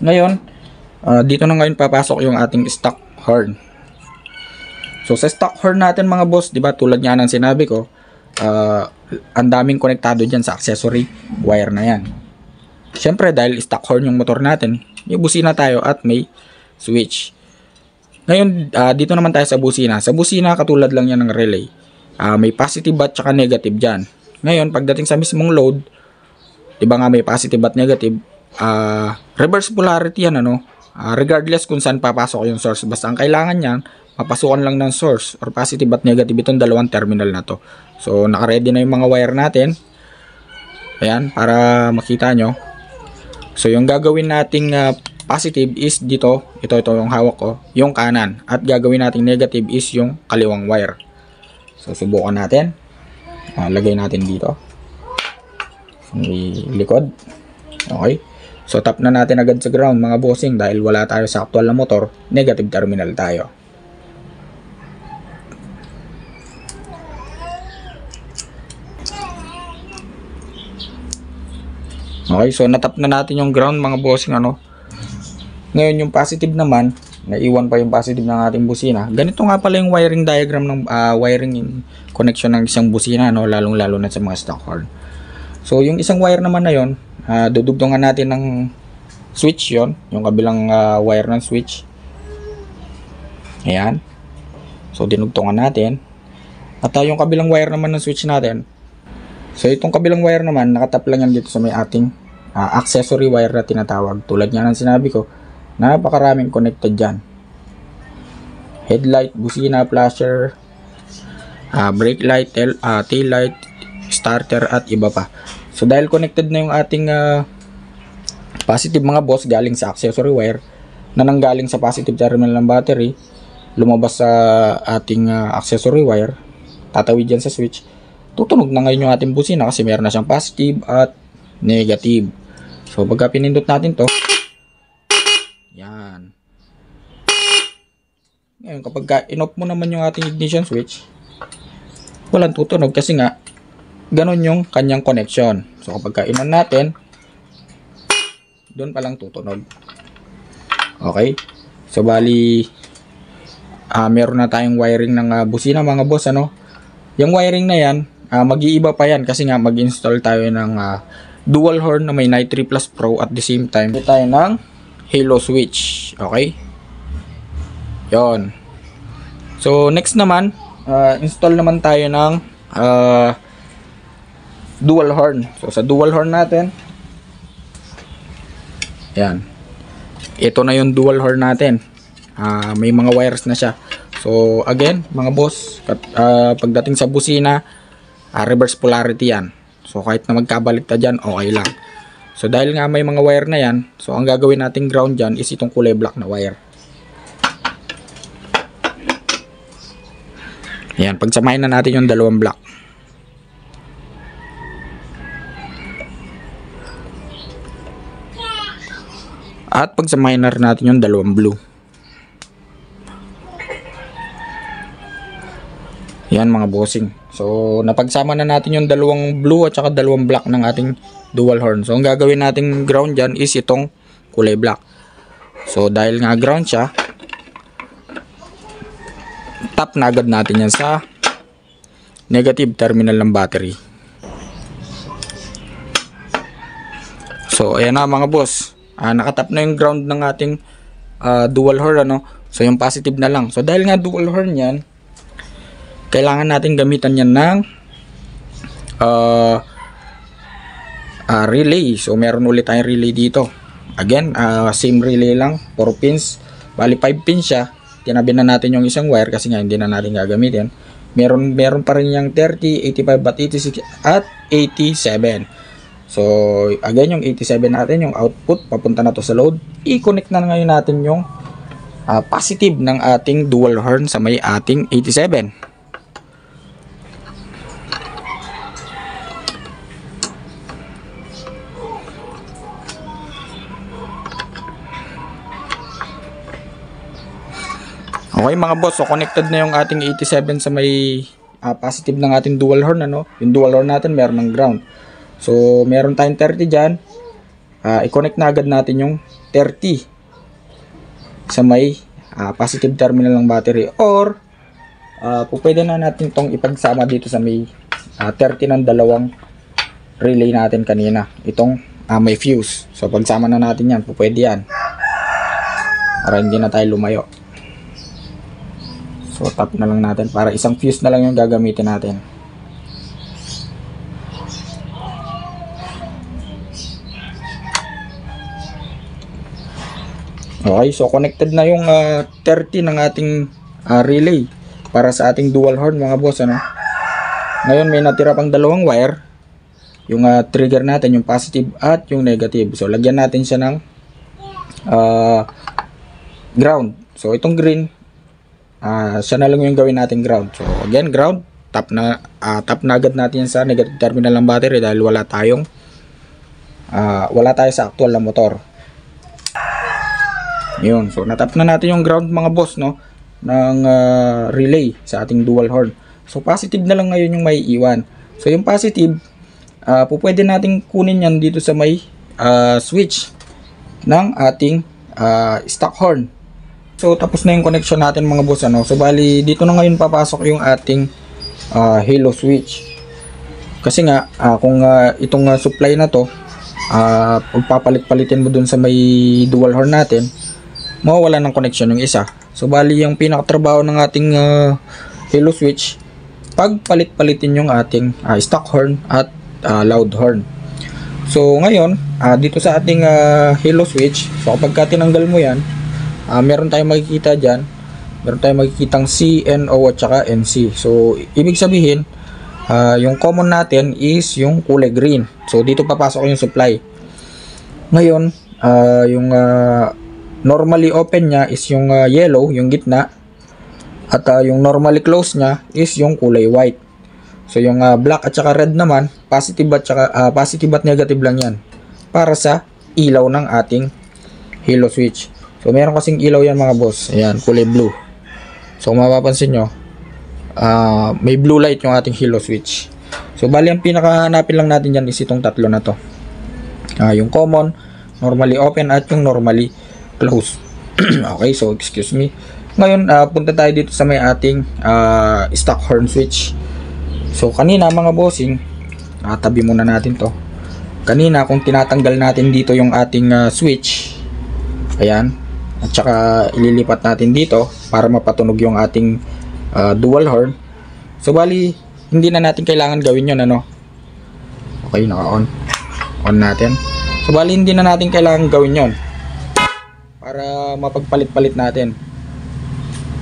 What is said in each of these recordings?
Ngayon, dito na ngayon papasok yung ating stock horn. So sa stock horn natin mga boss, 'di ba, tulad nga ng sinabi ko, ang daming konektado diyan sa accessory wire na 'yan. Siyempre dahil stock horn yung motor natin, may busina tayo at may switch. Ngayon, dito naman tayo sa busina. Sa busina, katulad lang yan ng relay. May positive at saka negative diyan. Ngayon, pagdating sa mismong load, 'di ba nga may positive at negative, reverse polarity yan, ano? Regardless kung saan papasok yung source, basta ang kailangan niyan, mapasukan lang ng source or positive at negative itong dalawang terminal na to. So naka-ready na yung mga wire natin. Ayan, para makita nyo. So yung gagawin nating positive is dito, ito yung hawak ko, yung kanan, at gagawin nating negative is yung kaliwang wire. So subukan natin. Lagay natin dito sa likod. Okay. So tap na natin agad sa ground mga bossing dahil wala tayo sa actual na motor, negative terminal tayo. Okay, so natap na natin yung ground mga bossing, ano. Ngayon yung positive naman, naiwan pa yung positive ng ating busina. Ganito nga pala yung wiring diagram ng wiring connection ng isang busina, no, lalong-lalo na sa mga stock horn. So yung isang wire naman na yon, dudugtungan natin ng switch yon, yung kabilang wire ng switch. Ayan. So dinugtungan natin. At yung kabilang wire naman ng switch natin. So itong kabilang wire naman, nakatap lang yan dito sa may ating accessory wire na tinatawag. Tulad nga ng sinabi ko, napakaraming connected dyan. Headlight, busina, flasher, brake light, tail light, starter at iba pa. So dahil connected na yung ating positive mga boss galing sa accessory wire na nanggaling sa positive terminal ng battery, lumabas sa ating accessory wire, tatawid dyan sa switch, tutunog na ngayon yung ating busina kasi meron na siyang positive at negative. So pagka pinindot natin to, yan. Ngayon kapag in-off mo naman yung ating ignition switch, walang tutunog kasi nga ganon yung kanyang connection. So kapag in-on natin, doon pa lang tutunog. Okay? So bali, meron na tayong wiring ng busina mga boss, ano. Yung wiring na yan, mag-iiba pa yan kasi nga mag-install tayo ng dual horn na may Night 3 Plus Pro at the same time tayo ng halo switch. Okay? Yon. So next naman, install naman tayo ng dual horn. So sa dual horn natin, yan, ito na yung dual horn natin. May mga wires na siya. So again mga boss, pagdating sa busina, reverse polarity yan. So kahit na magkabaliktad dyan, okay lang. So dahil nga may mga wire na yan, so ang gagawin nating ground dyan is itong kulay black na wire. Yan, pagsamahin na natin yung dalawang black. At pagsamahin na rin natin yung dalawang blue. Yan mga bossing. So napagsama na natin yung dalawang blue at saka dalawang black ng ating dual horn. So ang gagawin nating ground dyan is itong kulay black. So dahil nga ground siya, tap na agad natin yan sa negative terminal ng battery. So ayan na mga boss, nakatap na yung ground ng ating dual horn, ano. So yung positive na lang. So dahil nga dual horn yan, kailangan natin gamitan yan ng relay. So meron ulit tayong relay dito. Again, same relay lang, 4 pins. Bali 5 pins siya. Tinabi na natin yung isang wire kasi nga hindi na natin gagamitin. Meron pa rin yung 30, 85 at 86 at 87. So again, yung 87 natin, yung output papunta na to sa load. I-connect na ngayon natin yung positive ng ating dual horn sa may ating 87. Okay mga boss, so connected na yung ating 87 sa may positive ng ating dual horn, ano. Yung dual horn natin meron ng ground. So meron tayong 30 dyan, i-connect na agad natin yung 30 sa may positive terminal ng battery, or pwede na natin tong ipagsama dito sa may 30 ng dalawang relay natin kanina, itong may fuse. So pagsama na natin yan, pwede yan para hindi na tayo lumayo. So tap na lang natin para isang fuse na lang yung gagamitin natin. Okay, so connected na yung 30 ng ating relay para sa ating dual horn mga boss, ano. Ngayon may natira pang dalawang wire, yung trigger natin, yung positive at yung negative. So lagyan natin siya ng ground. So itong green, siya na lang yung gawin natin ground. So again, ground, tap na agad natin yan sa negative terminal ng battery dahil wala tayo sa actual na motor. Yun, so natap na natin yung ground mga boss, no, ng relay sa ating dual horn. So positive na lang ngayon yung may iwan. So yung positive, pwede nating kunin yan dito sa may switch ng ating stock horn. So tapos na yung connection natin mga boss, ano. So bali dito na ngayon papasok yung ating halo switch. Kasi nga kung itong supply na to, pagpapalit-palitin mo dun sa may dual horn natin, mawawala ng connection yung isa. So bali yung pinakatrabaho ng ating halo switch, pagpalit-palitin yung ating stock horn at loud horn. So ngayon, dito sa ating halo switch, so kapag tinanggal mo yan, meron tayong makikita dyan, meron tayong makikitang C, NO at saka NC. So ibig sabihin, yung common natin is yung kulay green. So dito papasok yung supply. Ngayon, yung normally open nya is yung yellow, yung gitna, at yung normally close nya is yung kulay white. So yung black at saka red naman, positive at negative lang yan para sa ilaw ng ating halo switch. So meron kasing ilaw yan mga boss, ayan, kulay blue. So mapapansin nyo, may blue light yung ating halo switch. So bali ang pinakahanapin lang natin yan is itong tatlo na to, yung common, normally open at yung normally close. Okay, so excuse me. Ngayon punta tayo dito sa may ating stock horn switch. So kanina mga bossing, tabi muna natin to. Kanina kung tinatanggal natin dito yung ating switch, ayan, at saka ililipat natin dito para mapatunog yung ating dual horn. So bali hindi na natin kailangan gawin yun, ano. Okay, naka-on. On natin. So bali hindi na natin kailangan gawin yon para mapagpalit-palit natin.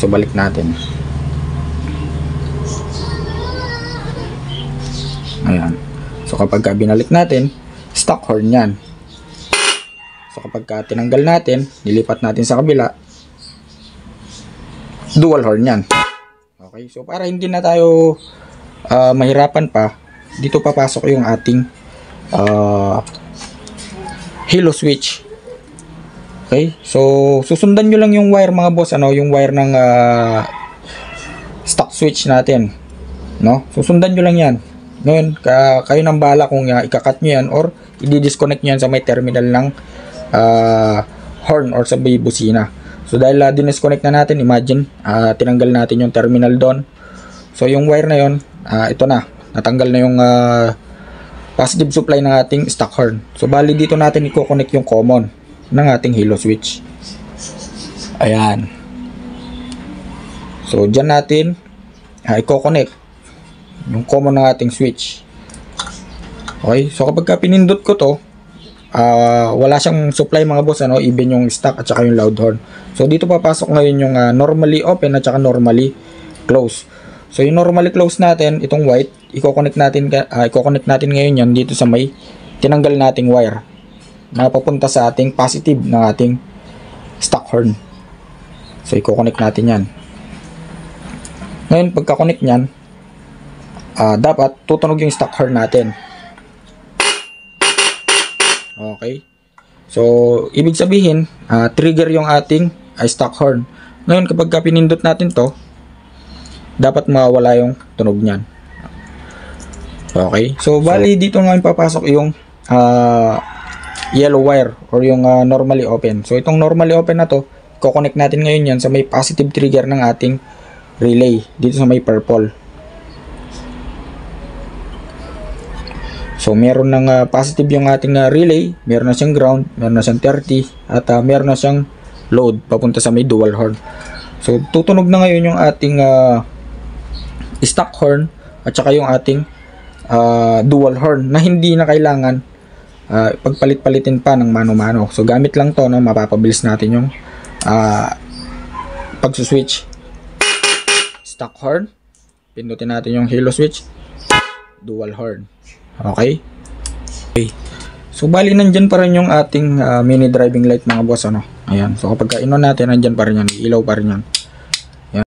So balik natin. Ayan. So kapag binalik natin, stock horn yan. So kapag tinanggal natin, nilipat natin sa kabila, dual horn yan. Okay, so para hindi na tayo mahirapan pa, dito papasok yung ating halo switch. Okay, so susundan nyo lang yung wire mga boss, ano, yung wire ng stock switch natin, no? Susundan nyo lang yan. Ngayon, kayo nang bahala kung ikakat nyo yan or i-disconnect nyo yan sa may terminal ng horn or sa may busina. So dahil dinisconnect na natin, imagine, tinanggal natin yung terminal doon. So yung wire na yon, ito na, natanggal na yung positive supply ng ating stock horn. So bali dito natin i-connect yung common ng ating halo switch. Ayan. So dyan natin i-connect yung common ng ating switch. Okay, so kapag pinindot ko to, wala siyang supply mga boss, ano, even yung stock at saka yung loud horn. So dito papasok ngayon yung normally open at saka normally close. So yung normally close natin, itong white, i-connect natin ngayon yan dito sa may tinanggal nating wire na papunta sa ating positive ng ating stock horn. So i-connect natin yan. Ngayon pagka-connect nyan, dapat tutunog yung stock horn natin. Okay, so ibig sabihin trigger yung ating stock horn. Ngayon kapag pinindot natin to, dapat mawala yung tunog nyan. Okay, so bali dito ngayon papasok yung yellow wire or yung normally open. So itong normally open na to, i-connect natin ngayon yan sa may positive trigger ng ating relay dito sa may purple. So meron ng positive yung ating relay, meron na siyang ground, meron na siyang 30 at meron na siyang load papunta sa may dual horn. So tutunog na ngayon yung ating stock horn at saka yung ating dual horn na hindi na kailangan pagpalit-palitin pa ng mano-mano. So gamit lang to, no, mapapabilis natin yung pagsuswitch. Stock horn, pindutin natin yung halo switch, dual horn. Okay? So bali nandyan pa rin yung ating mini driving light mga boss, ano. Ayan. So kapag in-on natin, nandyan pa rin yan, ilaw pa rin yan.